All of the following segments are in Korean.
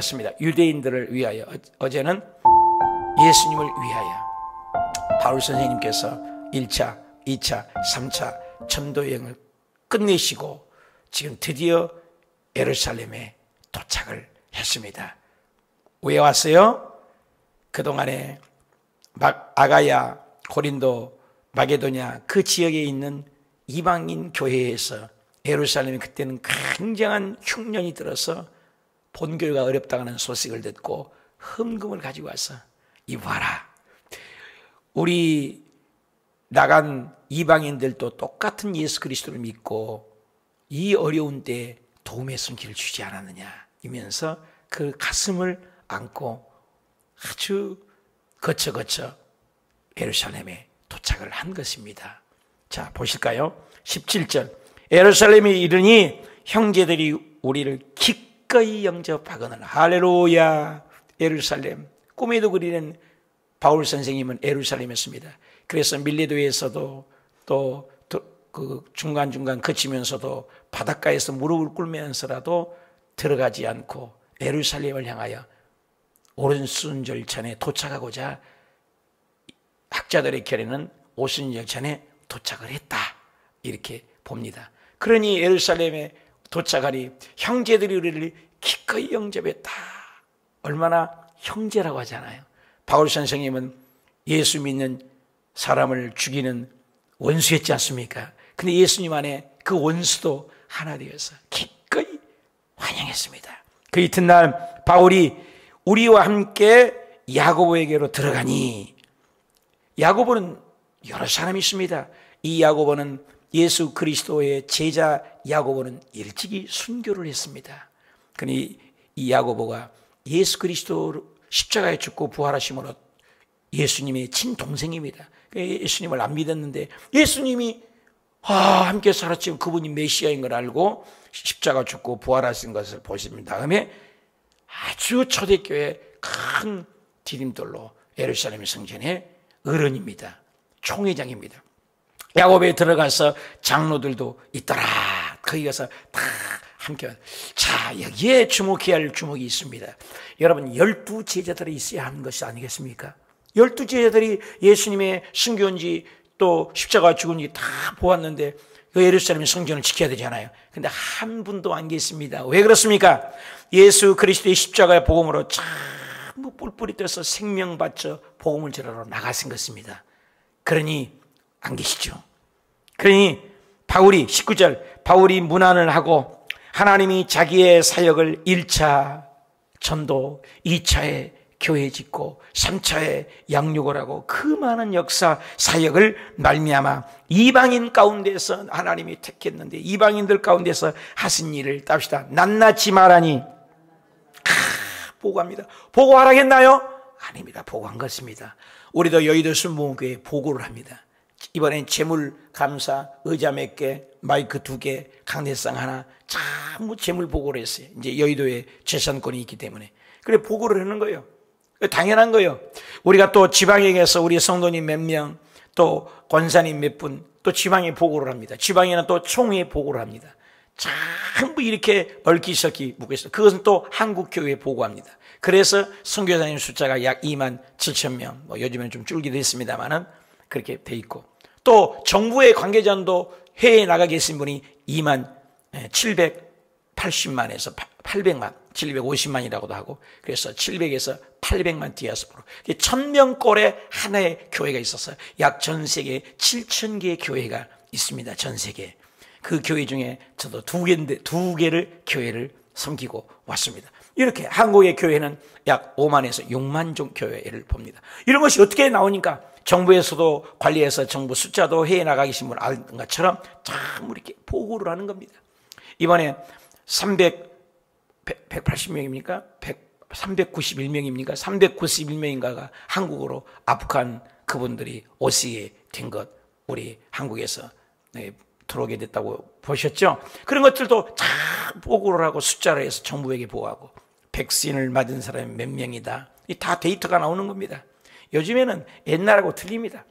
그렇습니다. 유대인들을 위하여, 어제는 예수님을 위하여 바울 선생님께서 1차, 2차, 3차 전도여행을 끝내시고 지금 드디어 예루살렘에 도착을 했습니다. 왜 왔어요? 그동안에 아가야, 고린도, 마게도냐 그 지역에 있는 이방인 교회에서 예루살렘에 그때는 굉장한 흉년이 들어서 본교회가 어렵다는 소식을 듣고 헌금을 가지고 와서 이봐라, 우리 나간 이방인들도 똑같은 예수 그리스도를 믿고 이 어려운 때에 도움의 손길을 주지 않았느냐 이면서 그 가슴을 안고 아주 거쳐 예루살렘에 도착을 한 것입니다. 자, 보실까요? 17절. 예루살렘에 이르니 형제들이 우리를 기꺼이 영접하거늘. 할렐루야. 예루살렘. 꿈에도 그리는 바울 선생님은 예루살렘이었습니다. 그래서 밀레도에서도 또 그 중간중간 거치면서도 바닷가에서 무릎을 꿇으면서라도 들어가지 않고 예루살렘을 향하여 오순절 전에 도착하고자 학자들의 결에는 오순절 전에 도착을 했다 이렇게 봅니다. 그러니 예루살렘에 도착하니 형제들이 우리를 기꺼이 영접했다. 얼마나 형제라고 하잖아요. 바울 선생님은 예수 믿는 사람을 죽이는 원수였지 않습니까? 근데 예수님 안에 그 원수도 하나 되어서 기꺼이 환영했습니다. 그 이튿날 바울이 우리와 함께 야고보에게로 들어가니, 야고보는 여러 사람이 있습니다. 이 야고보는 예수 그리스도의 제자 야고보는 일찍이 순교를 했습니다. 그러니 이 야고보가 예수 그리스도 십자가에 죽고 부활하심으로 예수님의 친동생입니다. 예수님을 안 믿었는데 예수님이 함께 살았지만 그분이 메시아인 걸 알고 십자가 죽고 부활하신 것을 보신 다음에 아주 초대교회 큰 디딤돌로 예루살렘 성전의 어른입니다. 총회장입니다. 야고보에 들어가서 장로들도 있더라. 거기 가서 다 함께. 자, 여기에 주목해야 할 주목이 있습니다. 여러분, 12제자들이 있어야 하는 것이 아니겠습니까? 12제자들이 예수님의 순교인지 또 십자가 죽은지 다 보았는데 그 예루살렘 성전을 지켜야 되잖아요. 근데 한 분도 안 계십니다. 왜 그렇습니까? 예수 그리스도의 십자가의 복음으로 전부 뿔뿔이 떠서 생명 바쳐 복음을 전하러 나가신 것입니다. 그러니 안 계시죠. 그러니 바울이 19절 바울이 문안을 하고 하나님이 자기의 사역을 1차 전도, 2차에 교회 짓고 3차에 양육을 하고 그 많은 역사 사역을 말미암아 이방인 가운데서 하나님이 택했는데 이방인들 가운데서 하신 일을 땁시다. 낱낱이 말하니 보고합니다. 보고하라겠나요? 아닙니다. 보고한 것입니다. 우리도 여의도 순복음교회에 보고를 합니다. 이번엔 재물 감사, 의자 몇 개, 마이크 2개, 강대상 하나, 전부 재물 보고를 했어요. 이제 여의도에 재산권이 있기 때문에. 그래 보고를 하는 거예요. 당연한 거예요. 우리가 또 지방에 가서 우리 성도님 몇 명, 또 권사님 몇 분, 또 지방에 보고를 합니다. 지방에는 또 총회에 보고를 합니다. 전부 이렇게 얽히석히 묻고 있어요. 그것은 또 한국교회에 보고합니다. 그래서 선교사님 숫자가 약 2만 7천 명, 요즘에는 좀 줄기도 했습니다만은 그렇게 돼 있고, 또 정부의 관계자도 해외에 나가 계신 분이 2만 780만에서 800만, 750만이라고도 하고, 그래서 700에서 800만 디아스포라, 1000명꼴의 하나의 교회가 있었어요. 약 전 세계에 7000개의 교회가 있습니다. 전 세계에. 그 교회 중에 저도 두 개를 교회를 섬기고 왔습니다. 이렇게 한국의 교회는 약 5만에서 6만 종 교회를 봅니다. 이런 것이 어떻게 나오니까 정부에서도 관리해서 정부 숫자도 해외 나가 계신 분 아는 것처럼 참 이렇게 보고를 하는 겁니다. 이번에 180명입니까? 391명입니까? 391명인가가 한국으로 아프간 그분들이 오시게 된 것, 우리 한국에서 들어오게 됐다고 보셨죠? 그런 것들도 다 보고를 하고 숫자를 해서 정부에게 보고하고, 백신을 맞은 사람이 몇 명이다, 다 데이터가 나오는 겁니다. 요즘에는 옛날하고 틀립니다.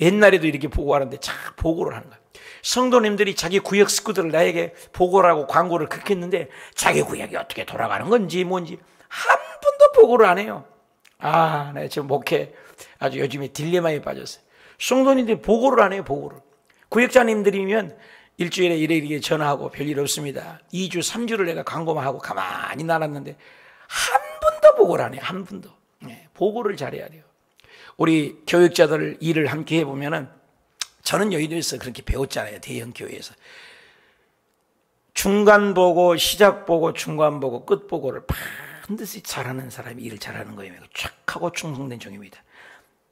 옛날에도 이렇게 보고하는데 참 보고를 하는 거예요. 성도님들이 자기 구역 식구들을 나에게 보고를 하고 광고를 그렇게 했는데 자기 구역이 어떻게 돌아가는 건지 뭔지 한 번도 보고를 안 해요. 네, 지금 목회 아주 요즘에 딜레마에 빠졌어요. 성도님들이 보고를 안 해요, 보고를. 구역자님들이면 일주일에 이래 전화하고 별일 없습니다. 2주, 3주를 내가 광고만 하고 가만히 날았는데 한 번도 보고를 안 해요, 한 번도. 네, 보고를 잘해야 돼요. 우리 교육자들 일을 함께 해보면은 저는 여의도에서 그렇게 배웠잖아요, 대형 교회에서. 중간 보고, 시작 보고, 중간 보고, 끝 보고를 반드시 잘하는 사람이 일을 잘하는 거예요. 쫙 하고 충성된 종입니다.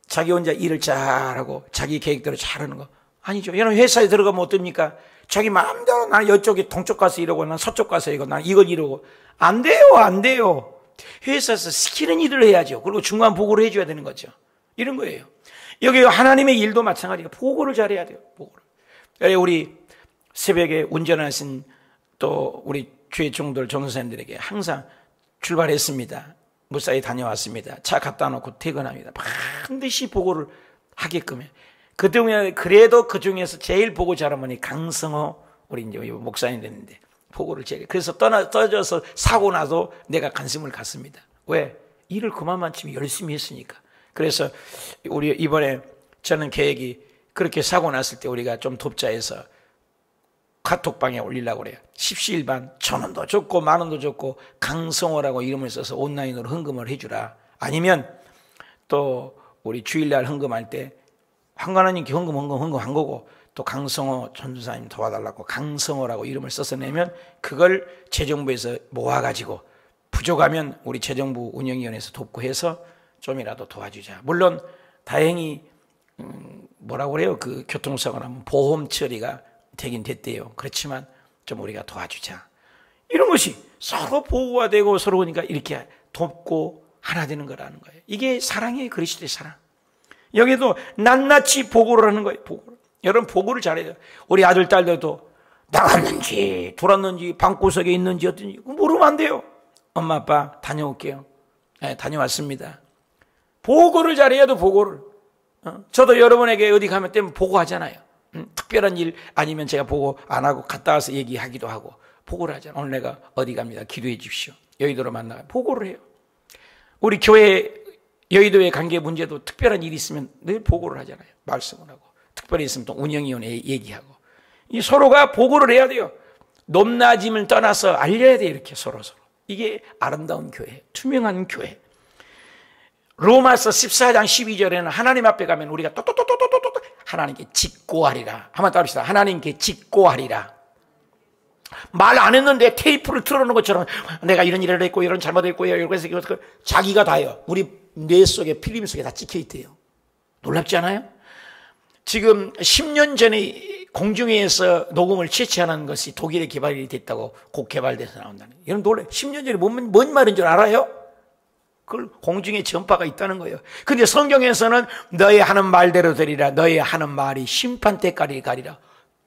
자기 혼자 일을 잘하고 자기 계획대로 잘하는 거 아니죠. 여러분 회사에 들어가면 어떻습니까? 자기 마음대로 나는 이쪽에 동쪽 가서 이러고 난 서쪽 가서 이러고 난 이걸 이러고 안 돼요, 안 돼요. 회사에서 시키는 일을 해야죠. 그리고 중간 보고를 해줘야 되는 거죠. 이런 거예요. 여기 하나님의 일도 마찬가지예요. 보고를 잘해야 돼요. 보고를. 우리 새벽에 운전하신 또 우리 주의 종들 전도사님들에게 항상 출발했습니다. 무사히 다녀왔습니다. 차 갖다 놓고 퇴근합니다. 반드시 보고를 하게끔 해. 그래도 그 중에서 제일 보고 잘한 분이 강성호 우리 이제 목사님 됐는데 보고를 제가 그래서 떠져서 사고 나도 내가 관심을 갖습니다. 왜? 일을 그만만 치면 열심히 했으니까. 그래서 우리 이번에 저는 계획이 그렇게 사고 났을 때 우리가 좀 돕자 해서 카톡방에 올리려고 그래요. 십시일반 1,000원도 줬고 10,000원도 줬고 강성호라고 이름을 써서 온라인으로 헌금을 해주라. 아니면 또 우리 주일날 헌금할 때 황관원님께 헌금 한 거고 또 강성호 전도사님 도와달라고 강성호라고 이름을 써서 내면 그걸 재정부에서 모아가지고 부족하면 우리 재정부 운영위원회에서 돕고 해서 좀이라도 도와주자. 물론 다행히 뭐라고 그래요? 그 교통사고 나면 보험 처리가 되긴 됐대요. 그렇지만 좀 우리가 도와주자. 이런 것이 서로 보호가 되고 서로 그러니까 이렇게 돕고 하나 되는 거라는 거예요. 이게 사랑이에요. 그리스도의 사랑. 여기도 낱낱이 보고를 하는 거예요. 보고를. 여러분 보고를 잘해야 돼요. 우리 아들 딸들도 나갔는지 돌았는지 방구석에 있는지 어떤지 모르면 안 돼요. 엄마 아빠 다녀올게요. 네, 다녀왔습니다. 보고를 잘해야 돼. 보고를. 저도 여러분에게 어디 가면 때문에 보고하잖아요. 특별한 일 아니면 제가 보고 안 하고 갔다 와서 얘기하기도 하고 보고를 하잖아요. 오늘 내가 어디 갑니다. 기도해 주십시오. 여의도로 만나요. 보고를 해요. 우리 교회 여의도의 관계 문제도 특별한 일이 있으면 늘 보고를 하잖아요. 말씀을 하고 특별히 있으면 또 운영위원회에 얘기하고 이 서로가 보고를 해야 돼요. 높낮임을 떠나서 알려야 돼요. 이렇게 서로 이게 아름다운 교회, 투명한 교회. 로마서 14장 12절에는 하나님 앞에 가면 우리가 또또또또또또 하나님께 직고하리라. 한번 따릅시다. 하나님께 직고하리라. 말 안 했는데 테이프를 틀어놓은 것처럼 내가 이런 일을 했고 이런 잘못했고 이렇게 해서 자기가 다요. 우리 뇌 속에 필름 속에 다 찍혀 있대요. 놀랍지 않아요? 지금 10년 전에 공중에서 녹음을 채취하는 것이 독일에 개발이 됐다고 곧 개발돼서 나온다는 거예요. 여러분 놀라요. 10년 전에 뭔 말인 줄 알아요? 그걸 공중에 전파가 있다는 거예요. 근데 성경에서는 너의 하는 말대로 되리라. 너의 하는 말이 심판 때까지 가리라.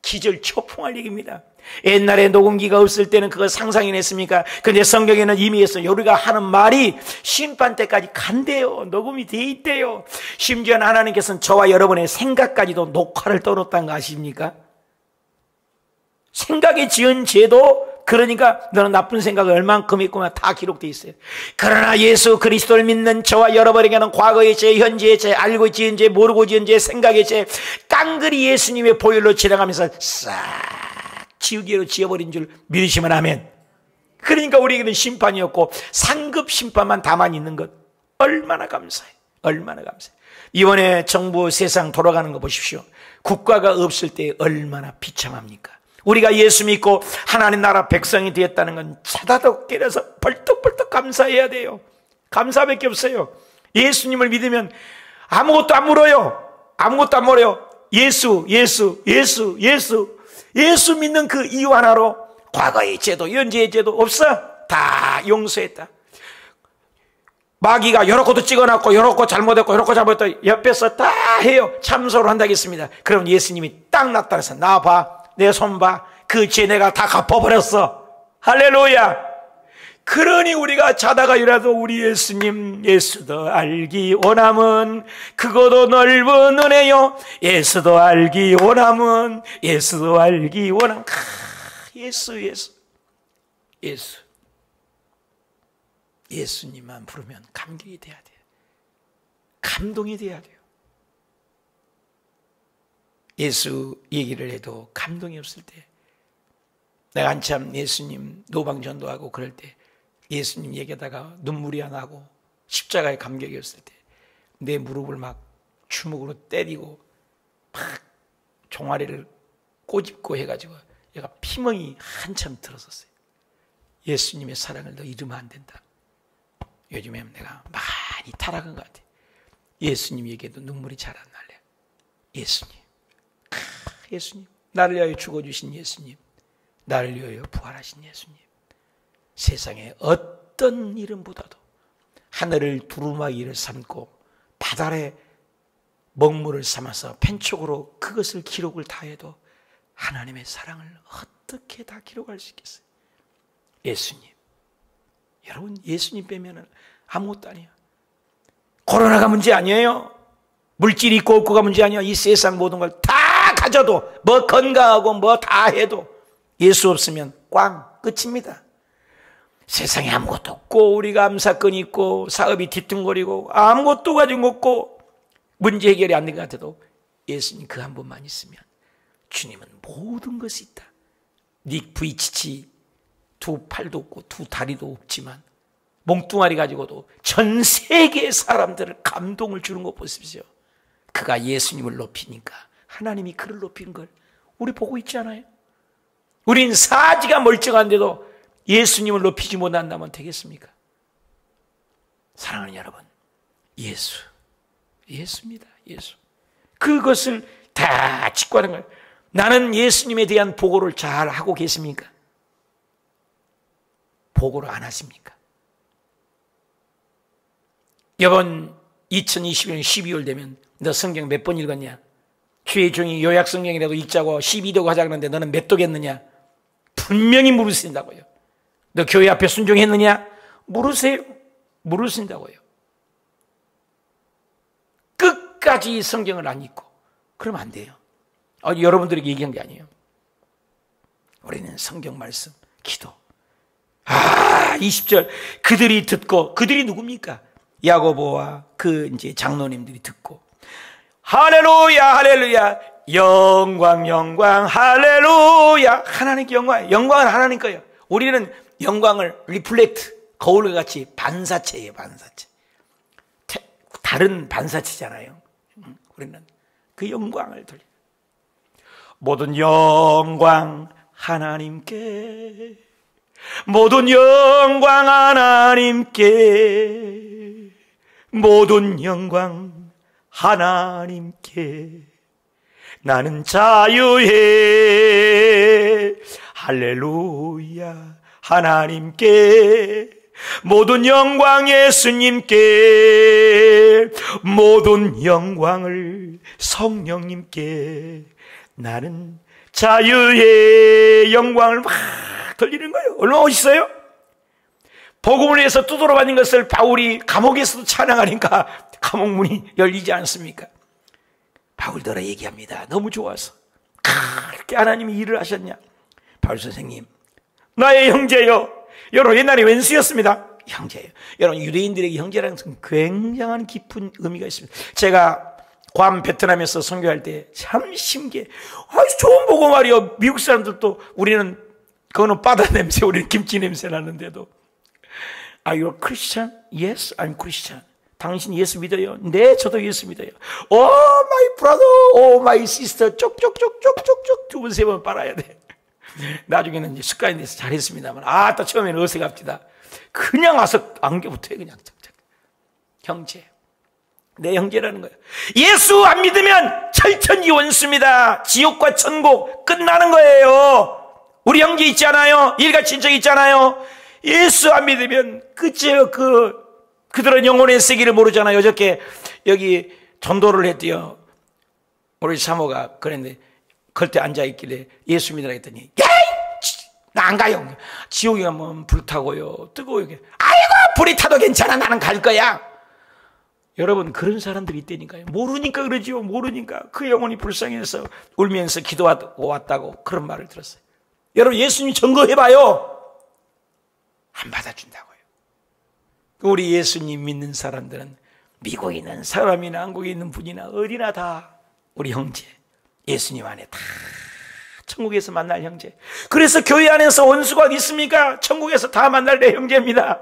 기절초풍할 얘기입니다. 옛날에 녹음기가 없을 때는 그거 상상이 냈습니까? 근데 성경에는 이미 해서 우리가 하는 말이 심판 때까지 간대요. 녹음이 돼 있대요. 심지어 하나님께서는 저와 여러분의 생각까지도 녹화를 떠놓았다는 거 아십니까? 생각에 지은 죄도 그러니까 너는 나쁜 생각을 얼만큼 했구나 다 기록되어 있어요. 그러나 예수 그리스도를 믿는 저와 여러분에게는 과거의 죄, 현재의 죄, 알고 지은 죄, 모르고 지은 죄, 생각의 죄 깡그리 예수님의 보혈로 지나가면서 싹 지우개로 지어버린 줄 믿으시면 아멘. 그러니까 우리에게는 심판이 없고 상급 심판만 다만 있는 것 얼마나 감사해요. 얼마나 감사해요. 이번에 정부 세상 돌아가는 거 보십시오. 국가가 없을 때 얼마나 비참합니까? 우리가 예수 믿고 하나님 나라 백성이 되었다는 건 차다독 깨려서 벌떡벌떡 감사해야 돼요. 감사밖에 없어요. 예수님을 믿으면 아무것도 안 물어요. 아무것도 안 물어요. 예수 믿는 그 이유 하나로 과거의 죄도 현재의 죄도 없어. 다 용서했다. 마귀가 여러 것도 찍어놨고 여러 것 잘못했고 여러 것 잘못했고 옆에서 다 해요. 참소를 한다겠습니다. 그럼 예수님이 딱 나타나서 나와봐. 내 손 봐. 그 죄 내가 다 갚아버렸어. 할렐루야. 그러니 우리가 자다가 일어나도 우리 예수님 예수도 알기 원함은 그거도 넓은 은혜요. 예수도 알기 원함은 예수도 알기 원함. 예수. 예수님만 부르면 감격이 돼야 돼요. 감동이 돼야 돼요. 예수 얘기를 해도 감동이 없을 때, 내가 한참 예수님 노방전도하고 그럴 때 예수님 얘기하다가 눈물이 안 나고 십자가에 감격이 없을 때 내 무릎을 막 주먹으로 때리고 막 종아리를 꼬집고 해가지고 얘가 피멍이 한참 들었었어요. 예수님의 사랑을 너 잃으면 안 된다. 요즘에 내가 많이 타락한 것 같아요. 예수님 얘기해도 눈물이 잘 안 날래요. 예수님, 예수님, 나를 위하여 죽어주신 예수님, 나를 위하여 부활하신 예수님, 세상에 어떤 이름보다도 하늘을 두루마기를 삼고 바다에 먹물을 삼아서 펜촉으로 그것을 기록을 다 해도 하나님의 사랑을 어떻게 다 기록할 수 있겠어요? 예수님. 여러분, 예수님 빼면 아무것도 아니에요. 코로나가 문제 아니에요. 물질이 있고 없고가 문제 아니에요. 이 세상 모든 걸 다 가져도, 뭐 건강하고 뭐 다 해도 예수 없으면 꽝 끝입니다. 세상에 아무것도 없고 우리가 암사건이 있고 사업이 뒤뚱거리고 아무것도 가지고 없고 문제 해결이 안 된 것 같아도 예수님 그 한 분만 있으면 주님은 모든 것이 있다. 닉 부이치치 두 팔도 없고 두 다리도 없지만 몽뚱아리 가지고도 전 세계의 사람들을 감동을 주는 거 보십시오. 그가 예수님을 높이니까 하나님이 그를 높이는 걸 우리 보고 있지 않아요? 우린 사지가 멀쩡한데도 예수님을 높이지 못한다면 되겠습니까? 사랑하는 여러분, 예수입니다. 예수. 그것을 다 직관하는 거예요. 나는 예수님에 대한 보고를 잘 하고 계십니까? 보고를 안 하십니까? 이번 2021년 12월 되면 너 성경 몇 번 읽었냐? 주의 종이 요약 성경이라도 읽자고 12도 하자 그러는데 너는 몇 도겠느냐? 분명히 물으신다고요. 너 교회 앞에 순종했느냐? 물으세요. 물으신다고요. 끝까지 성경을 안 읽고 그러면 안 돼요. 여러분들에게 얘기한 게 아니에요. 우리는 성경 말씀, 기도. 20절 그들이 듣고, 그들이 누굽니까? 야고보와 그 이제 장로님들이 듣고 할렐루야 할렐루야 영광 영광 할렐루야 하나님께 영광은 하나님 거예요. 우리는 영광을 리플렉트 거울과 같이 반사체예요. 반사체. 다른 반사체잖아요. 우리는 그 영광을 돌려. 모든 영광 하나님께, 모든 영광 하나님께, 모든 영광 하나님께 나는 자유해. 할렐루야 하나님께, 모든 영광 예수님께, 모든 영광을 성령님께 나는 자유의 영광을 막 돌리는 거예요. 얼마나 멋있어요? 복음을 위해서 두드러 맞는 것을 바울이 감옥에서도 찬양하니까 감옥문이 열리지 않습니까? 바울더러 얘기합니다. 너무 좋아서. 그렇게 하나님이 일을 하셨냐? 바울 선생님, 나의 형제요. 여러분, 옛날에 왼수였습니다. 형제예요. 여러분, 유대인들에게 형제라는 것은 굉장한 깊은 의미가 있습니다. 제가 괌 베트남에서 선교할 때 참 신기해. 좋은 보고 말이요. 미국 사람들도 우리는 그거는 바다 냄새, 우리는 김치 냄새 나는데도 Are you a Christian? Yes, I'm Christian. 당신 예수 믿어요? 네, 저도 예수 믿어요. Oh, my brother, oh, my sister. 쪽쪽쪽쪽쪽쪽 두 번, 세 번 빨아야 돼. 나중에는 이제 습관이 돼서 잘했습니다만, 또 처음에는 어색합니다. 그냥 와서 안겨부터 해, 그냥. 형제. 내 형제라는 거예요. 예수 안 믿으면 철천지 원수입니다. 지옥과 천국 끝나는 거예요. 우리 형제 있잖아요. 일가 친척 있잖아요. 예수 안 믿으면 끝이에요. 그들은 영혼의 세계를 모르잖아요. 어저께 여기 전도를 했대요. 우리 사모가 그랬는데 그때 앉아있길래 예수 믿으라 했더니 나 안 가요. 지옥에 가면 불타고요. 뜨거워요. 아이고 불이 타도 괜찮아. 나는 갈 거야. 여러분, 그런 사람들이 있다니까요. 모르니까 그러지요. 모르니까. 그 영혼이 불쌍해서 울면서 기도하고 왔다고 그런 말을 들었어요. 여러분, 예수님 증거해봐요. 안 받아준다고요. 우리 예수님 믿는 사람들은 미국에 있는 사람이나 한국에 있는 분이나 어디나 다 우리 형제, 예수님 안에 다 천국에서 만날 형제. 그래서 교회 안에서 원수가 있습니까? 천국에서 다 만날 내 형제입니다.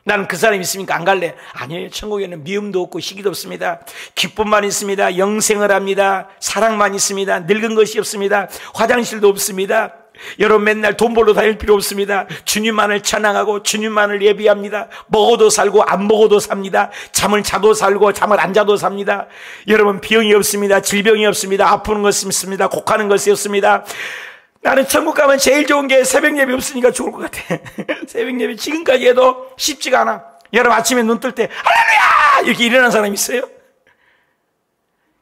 나는 그 사람이 있으니까 안 갈래. 아니에요. 천국에는 미움도 없고 시기도 없습니다. 기쁨만 있습니다. 영생을 합니다. 사랑만 있습니다. 늙은 것이 없습니다. 화장실도 없습니다. 여러분 맨날 돈 벌러 다닐 필요 없습니다. 주님만을 찬양하고 주님만을 예비합니다. 먹어도 살고 안 먹어도 삽니다. 잠을 자도 살고 잠을 안 자도 삽니다. 여러분 병이 없습니다. 질병이 없습니다. 아프는 것이 없습니다. 곡하는 것이 없습니다. 나는 천국 가면 제일 좋은 게 새벽 예배 없으니까 좋을 것 같아. 새벽 예배 지금까지 해도 쉽지가 않아. 여러분 아침에 눈 뜰 때 할렐루야 이렇게 일어난 사람이 있어요?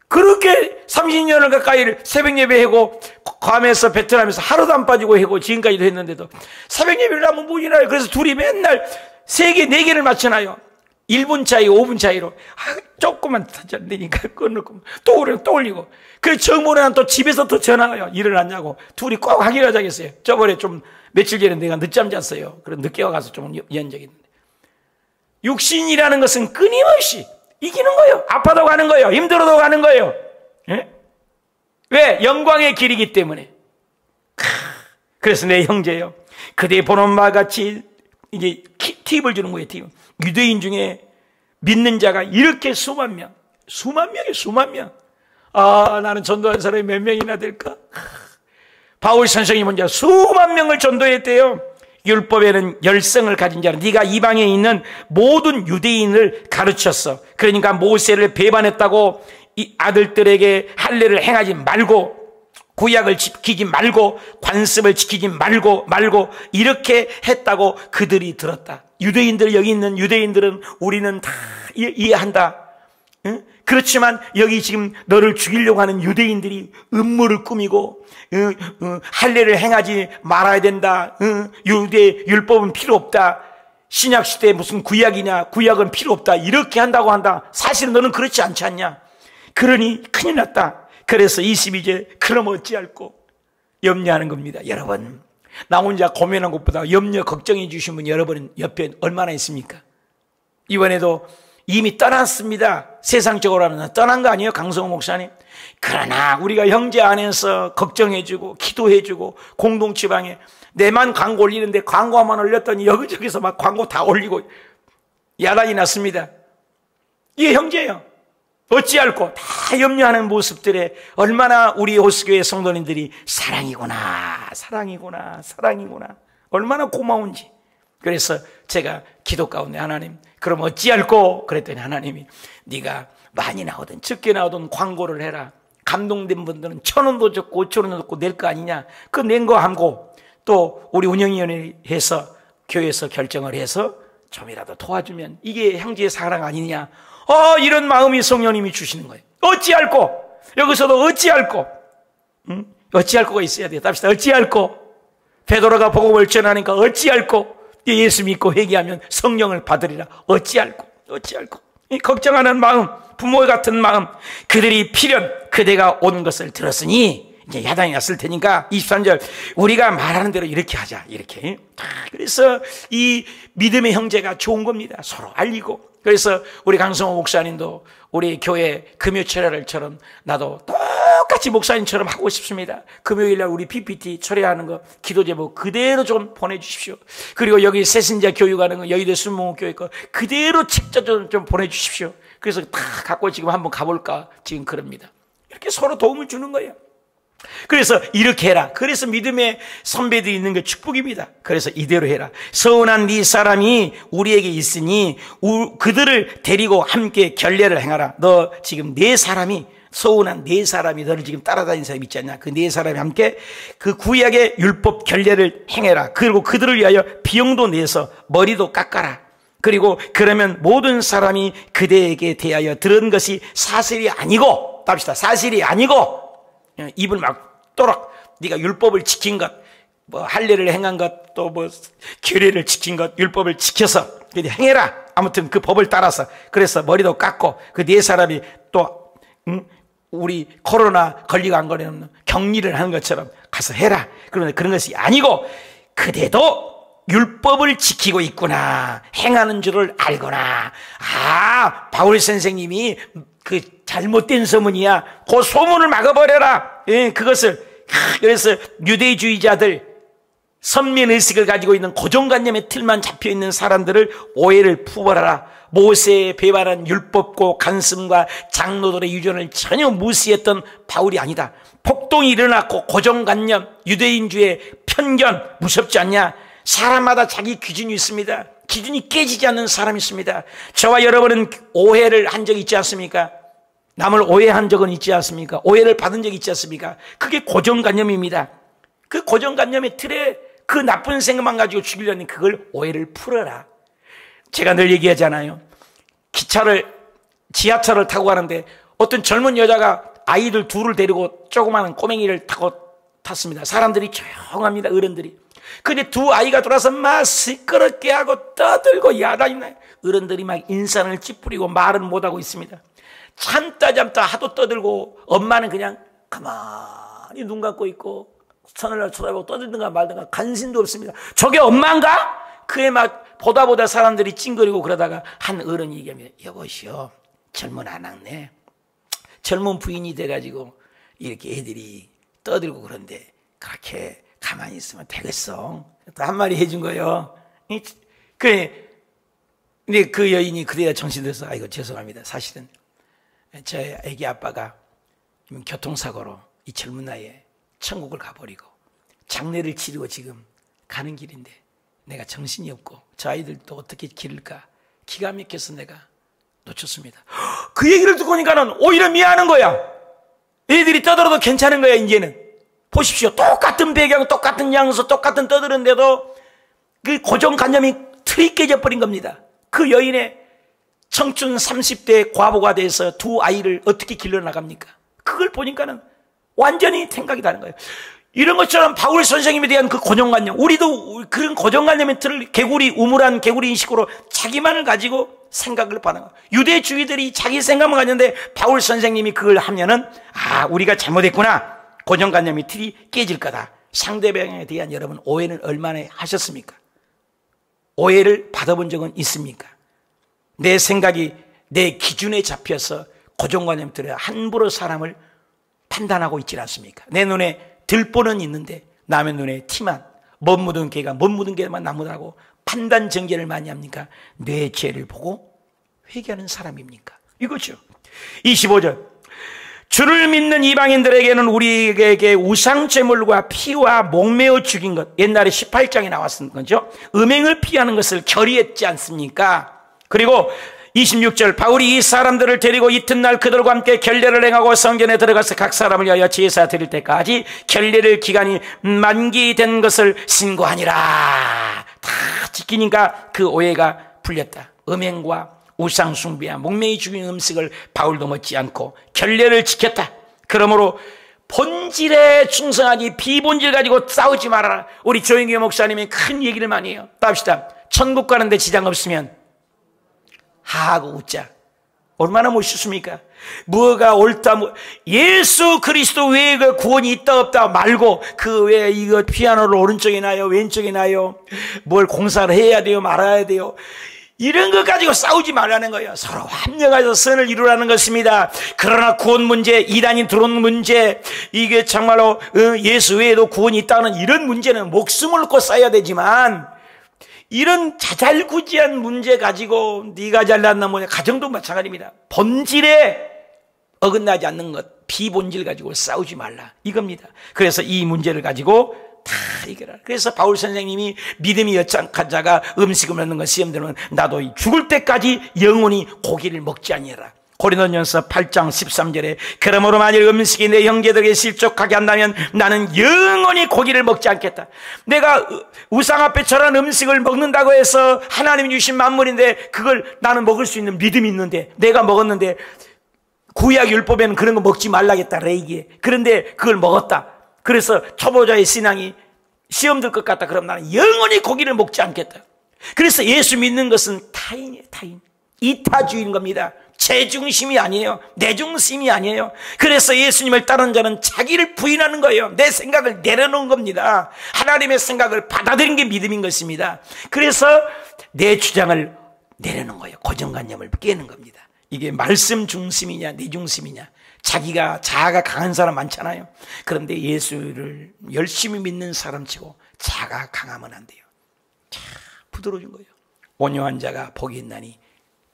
그렇게 30년을 가까이 새벽 예배하고 괌에서 베트남에서 하루도 안 빠지고 하고 지금까지도 했는데도 새벽 예배를 하면 뭐 일어나요? 그래서 둘이 맨날 3개, 4개를 맞춰놔요. 1분 차이, 5분 차이로. 조금만 더 되니까 끊고 또 올리고. 그래서 정모는 또 집에서 또 전화가요. 일어났냐고. 둘이 꼭 확인하자겠어요. 저번에 좀 며칠 전에 내가 늦잠 잤어요. 그래서 늦게 와가서 좀 연 적이 있는데. 육신이라는 것은 끊임없이 이기는 거예요. 아파도 가는 거예요. 힘들어도 가는 거예요. 예? 왜? 영광의 길이기 때문에. 그래서 내 형제요. 그대 보는 바와 같이 이게 팁을 주는 거예요. 팁. 유대인 중에 믿는 자가 이렇게 수만 명이에요. 수만 명. 아, 나는 전도한 사람이 몇 명이나 될까? 바울 선생이 먼저 수만 명을 전도했대요. 율법에는 열성을 가진 자는 네가 이방에 있는 모든 유대인을 가르쳤어. 그러니까 모세를 배반했다고 이 아들들에게 할례를 행하지 말고 구약을 지키지 말고 관습을 지키지 말고 이렇게 했다고 그들이 들었다. 유대인들, 여기 있는 유대인들은 우리는 다 이해한다. 응? 그렇지만 여기 지금 너를 죽이려고 하는 유대인들이 음모를 꾸미고 할례를 행하지 말아야 된다. 유대 율법은 필요 없다. 신약시대에 무슨 구약이냐, 구약은 필요 없다. 이렇게 한다고 한다. 사실은 너는 그렇지 않지 않냐. 그러니 큰일 났다. 그래서 22절 그럼 어찌할꼬 염려하는 겁니다. 여러분, 나 혼자 고민한 것보다 염려 걱정해 주신 분 여러분 옆에 얼마나 있습니까? 이번에도 이미 떠났습니다. 세상적으로 하면 떠난 거 아니에요, 강성호 목사님? 그러나 우리가 형제 안에서 걱정해주고 기도해주고 공동지방에 내만 광고 올리는데 광고만 올렸더니 여기저기서 막 광고 다 올리고 야단이 났습니다. 이게 형제예요. 어찌할꼬 다 염려하는 모습들에 얼마나 우리 호수교회 성도님들이 사랑이구나 얼마나 고마운지. 그래서 제가 기도 가운데 하나님 그럼 어찌할꼬 그랬더니 하나님이 네가 많이 나오든 적게 나오든 광고를 해라. 감동된 분들은 1,000원도 줬고 5,000원도 줬고 낼 거 아니냐. 그 낸 거 하고 또 우리 운영위원회 해서 교회에서 결정을 해서 좀이라도 도와주면 이게 형제의 사랑 아니냐. 이런 마음이 성령님이 주시는 거예요. 어찌할꼬 여기서도 어찌할꼬 어찌할꼬가 있어야 돼요. 답시다. 어찌할꼬 베드로가 복음을 전하니까 어찌할꼬 예수 믿고 회개하면 성령을 받으리라. 어찌할꼬 이 걱정하는 마음, 부모 같은 마음, 그들이 필연 그대가 온 것을 들었으니 이제 야단이 났을 테니까 23절 우리가 말하는 대로 이렇게 하자. 이렇게. 그래서 이 믿음의 형제가 좋은 겁니다. 서로 알리고. 그래서 우리 강성호 목사님도 우리 교회 금요철야를처럼 나도 똑같이 목사님처럼 하고 싶습니다. 금요일날 우리 PPT 철야하는 거 기도 제목 그대로 좀 보내주십시오. 그리고 여기 새신자 교육하는 거 여의도 순몽 교육 거 그대로 직접 좀 보내주십시오. 그래서 다 갖고 지금 한번 가볼까 지금 그럽니다. 이렇게 서로 도움을 주는 거예요. 그래서 이렇게 해라. 그래서 믿음의 선배들이 있는 게 축복입니다. 그래서 이대로 해라. 서운한 네 사람이 우리에게 있으니 그들을 데리고 함께 결례를 행하라. 너 지금 네 사람이 서운한 네 사람이 너를 지금 따라다니는 사람이 있지 않냐. 그 네 사람이 함께 그 구약의 율법 결례를 행해라. 그리고 그들을 위하여 비용도 내서 머리도 깎아라. 그리고 그러면 모든 사람이 그대에게 대하여 들은 것이 사실이 아니고 답시다. 사실이 아니고 입을 막 또락 네가 율법을 지킨 것, 뭐 할례를 행한 것, 또 뭐 규례를 지킨 것, 율법을 지켜서 행해라. 아무튼 그 법을 따라서 그래서 머리도 깎고 그 네 사람이 또 우리 코로나 걸리고 안 걸리는 격리를 하는 것처럼 가서 해라. 그런데 그런 것이 아니고 그대도 율법을 지키고 있구나, 행하는 줄을 알거나. 아, 바울 선생님이 그 잘못된 소문이야. 그 소문을 막아버려라. 예, 그래서 유대주의자들, 선민의식을 가지고 있는 고정관념의 틀만 잡혀있는 사람들을 오해를 풀어라. 모세의 배반한 율법과 간섭과 장로들의 유전을 전혀 무시했던 바울이 아니다. 폭동이 일어났고 고정관념, 유대인주의 편견 무섭지 않냐? 사람마다 자기 기준이 있습니다. 기준이 깨지지 않는 사람이 있습니다. 저와 여러분은 오해를 한 적이 있지 않습니까? 남을 오해한 적은 있지 않습니까? 오해를 받은 적이 있지 않습니까? 그게 고정관념입니다. 그 고정관념의 틀에 그 나쁜 생각만 가지고 죽이려니 그걸 오해를 풀어라. 제가 늘 얘기하잖아요. 지하철을 타고 가는데 어떤 젊은 여자가 아이들 둘을 데리고 조그마한 꼬맹이를 탔습니다. 사람들이 조용합니다. 어른들이. 근데 두 아이가 돌아서 막 시끄럽게 하고 떠들고 야단이나요. 어른들이 막 인상을 찌푸리고 말은 못하고 있습니다. 참다 하도 떠들고 엄마는 그냥 가만히 눈 감고 있고 선을 쳐다보고 떠들든가 말든가 관심도 없습니다. 저게 엄마인가? 그에 막 보다 사람들이 찡거리고 그러다가 한 어른이 얘기합니다. 여보시오, 젊은 아낙네, 젊은 부인이 돼가지고 이렇게 애들이 떠들고 그런데 그렇게 가만히 있으면 되겠어. 또 한마디 해준 거예요. 그래. 근데 그 여인이 그래야 정신들어서, 아이고 죄송합니다. 사실은 저 애기 아빠가 교통사고로 이 젊은 나이에 천국을 가버리고 장례를 치르고 지금 가는 길인데 내가 정신이 없고 저 아이들도 어떻게 기를까 기가 막혀서 내가 놓쳤습니다. 그 얘기를 듣고 보니까는 오히려 미안한 거야. 애들이 떠들어도 괜찮은 거야. 이제는 보십시오. 똑같은 배경, 똑같은 양수, 똑같은 떠드는데도 그 고정관념이 틀이 깨져버린 겁니다. 그 여인의 청춘 30대 과부가 돼서 두 아이를 어떻게 길러나갑니까? 그걸 보니까는 완전히 생각이 다른 거예요. 이런 것처럼 바울 선생님에 대한 그 고정관념, 우리도 그런 고정관념의 틀을 우물한 개구리 인식으로 자기만을 가지고 생각을 받는 거예요. 유대주의들이 자기 생각만 가졌는데 바울 선생님이 그걸 하면은, 아, 우리가 잘못했구나. 고정관념이 틀이 깨질 거다. 상대방에 대한 여러분 오해는 얼마나 하셨습니까? 오해를 받아본 적은 있습니까? 내 생각이 내 기준에 잡혀서 고정관념들에 함부로 사람을 판단하고 있지 않습니까? 내 눈에 들보는 있는데 남의 눈에 티만, 멋 묻은 개가 멋 묻은 개만 나무라고 판단 정죄를 많이 합니까? 내 죄를 보고 회개하는 사람입니까? 이거죠. 25절. 주를 믿는 이방인들에게는 우리에게 우상제물과 피와 목매어 죽인 것, 옛날에 18장에 나왔던 거죠. 음행을 피하는 것을 결의했지 않습니까? 그리고 26절, 바울이 이 사람들을 데리고 이튿날 그들과 함께 결례를 행하고 성전에 들어가서 각 사람을 위하여 제사 드릴 때까지 결례를 기간이 만기된 것을 신고하니라. 다 지키니까 그 오해가 풀렸다. 음행과 우상 숭배와 목매이 죽인 음식을 바울도 먹지 않고 결례를 지켰다. 그러므로 본질에 충성하지 비본질 가지고 싸우지 말아라. 우리 조영규 목사님이 큰 얘기를 많이 해요. 따봅시다. 천국 가는데 지장 없으면 하하고 웃자. 얼마나 멋있습니까? 뭐가 옳다, 예수 그리스도 외에 그 구원이 있다 없다 말고 그 외에 이거 피아노를 오른쪽에 놔요, 왼쪽에 놔요, 뭘 공사를 해야 돼요, 말아야 돼요, 이런 것 가지고 싸우지 말라는 거예요. 서로 합력해서 선을 이루라는 것입니다. 그러나 구원 문제, 이단이 들어온 문제, 이게 정말로 예수 외에도 구원이 있다는 이런 문제는 목숨을 놓고 싸워야 되지만, 이런 자잘구지한 문제 가지고 네가 잘났나 뭐냐, 가정도 마찬가지입니다. 본질에 어긋나지 않는 것, 비본질 가지고 싸우지 말라, 이겁니다. 그래서 이 문제를 가지고 다 이겨라. 그래서 바울 선생님이 믿음이 여창한 자가 음식을 먹는 것 시험 들면 나도 죽을 때까지 영원히 고기를 먹지 아니하라. 고린도전서 8장 13절에 그러므로 만일 음식이 내 형제들에게 실족하게 한다면 나는 영원히 고기를 먹지 않겠다. 내가 우상 앞에 절한 음식을 먹는다고 해서 하나님이 주신 만물인데 그걸 나는 먹을 수 있는 믿음이 있는데, 내가 먹었는데 구약 율법에는 그런 거 먹지 말라겠다, 레이기에. 그런데 그걸 먹었다. 그래서 초보자의 신앙이 시험 들 것 같다. 그럼 나는 영원히 고기를 먹지 않겠다. 그래서 예수 믿는 것은 타인이에요, 타인. 이타주의인 겁니다. 제 중심이 아니에요. 내 중심이 아니에요. 그래서 예수님을 따르는 자는 자기를 부인하는 거예요. 내 생각을 내려놓은 겁니다. 하나님의 생각을 받아들이는 게 믿음인 것입니다. 그래서 내 주장을 내려놓은 거예요. 고정관념을 깨는 겁니다. 이게 말씀 중심이냐 내 중심이냐. 자아가 강한 사람 많잖아요. 그런데 예수를 열심히 믿는 사람치고 자아가 강하면 안 돼요. 자, 부드러워진 거예요. 온유한 자가 복이 있나니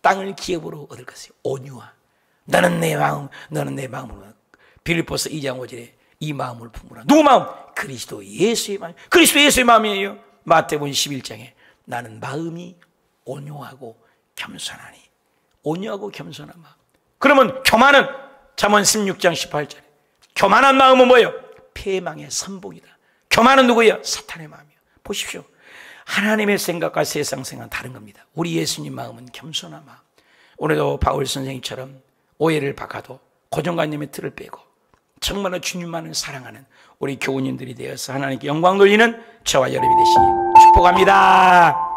땅을 기업으로 얻을 것이요. 온유한. 너는 내 마음으로. 빌립보서 2장 5절에 이 마음을 품으라. 누구 마음? 그리스도 예수의 마음. 그리스도 예수의 마음이에요. 마태복음 11장에 나는 마음이 온유하고 겸손하니. 온유하고 겸손한 마음. 그러면 교만은 잠언 16장 18절에 교만한 마음은 뭐예요? 패망의 선봉이다. 교만은 누구예요? 사탄의 마음이에요. 보십시오. 하나님의 생각과 세상 생각은 다른 겁니다. 우리 예수님 마음은 겸손한 마음. 오늘도 바울 선생님처럼 오해를 박아도 고정관념의 틀을 빼고 정말로 주님만을 사랑하는 우리 교우님들이 되어서 하나님께 영광 돌리는 저와 여러분이 되시길 축복합니다.